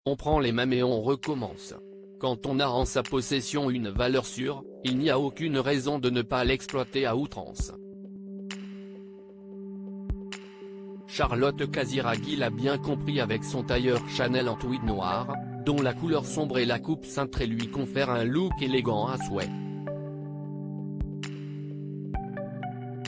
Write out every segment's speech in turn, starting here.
on prend les mêmes et on recommence. Quand on a en sa possession une valeur sûre, il n'y a aucune raison de ne pas l'exploiter à outrance. Charlotte Casiraghi l'a bien compris avec son tailleur Chanel en tweed noir, dont la couleur sombre et la coupe cintrée lui confèrent un look élégant à souhait.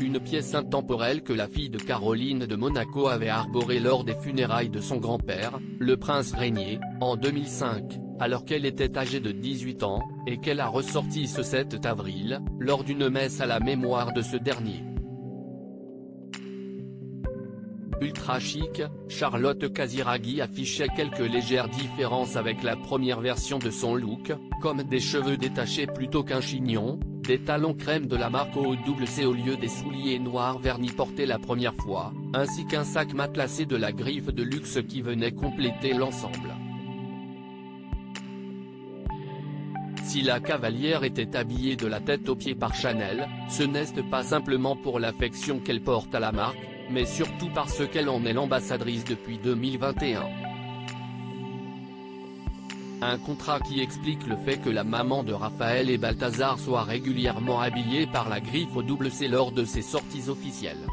Une pièce intemporelle que la fille de Caroline de Monaco avait arborée lors des funérailles de son grand-père, le prince Régnier, en 2005, alors qu'elle était âgée de 18 ans, et qu'elle a ressorti ce 7 avril, lors d'une messe à la mémoire de ce dernier. Ultra chic, Charlotte Casiraghi affichait quelques légères différences avec la première version de son look, comme des cheveux détachés plutôt qu'un chignon, des talons crème de la marque OWC au lieu des souliers noirs vernis portés la première fois, ainsi qu'un sac matelassé de la griffe de luxe qui venait compléter l'ensemble. Si la cavalière était habillée de la tête aux pieds par Chanel, ce n'est pas simplement pour l'affection qu'elle porte à la marque, mais surtout parce qu'elle en est l'ambassadrice depuis 2021. Un contrat qui explique le fait que la maman de Raphaël et Balthazar soit régulièrement habillée par la griffe OWC lors de ses sorties officielles.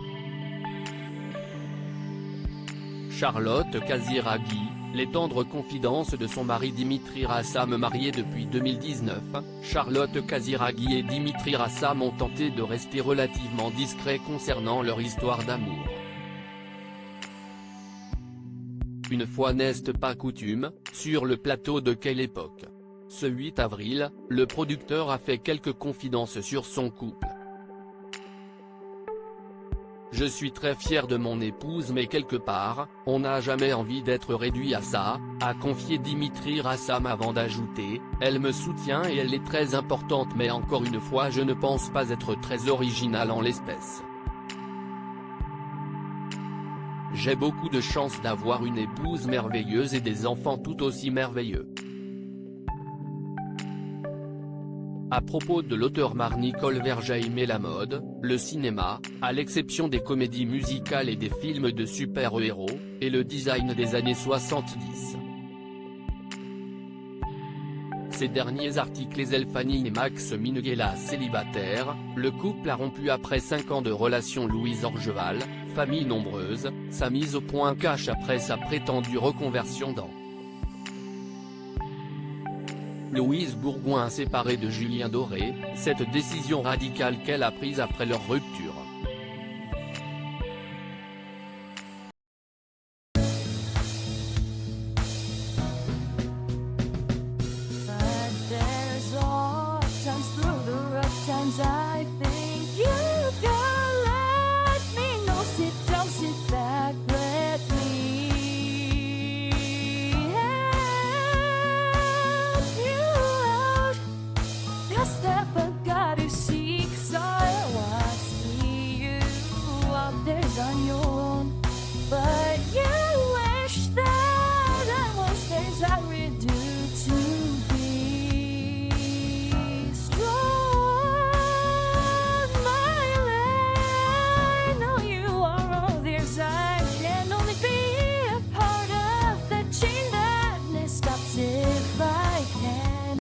Charlotte Casiraghi, les tendres confidences de son mari Dimitri Rassam marié depuis 2019, Charlotte Casiraghi et Dimitri Rassam ont tenté de rester relativement discrets concernant leur histoire d'amour. Une fois n'est pas coutume, sur le plateau de Quelle époque. Ce 8 avril, le producteur a fait quelques confidences sur son couple. Je suis très fier de mon épouse mais quelque part, on n'a jamais envie d'être réduit à ça, a confié Dimitri Rassam avant d'ajouter, elle me soutient et elle est très importante mais encore une fois je ne pense pas être très original en l'espèce. J'ai beaucoup de chance d'avoir une épouse merveilleuse et des enfants tout aussi merveilleux. À propos de l'auteur Nicole Verget aimait la mode, le cinéma, à l'exception des comédies musicales et des films de super-héros, et le design des années 70. Ces derniers articles Elfanie et Max Minghella célibataires, le couple a rompu après 5 ans de relation. Louise Orgeval, famille nombreuse, sa mise au point cache après sa prétendue reconversion dans Louise Bourgoin séparée de Julien Doré, cette décision radicale qu'elle a prise après leur rupture. Step up.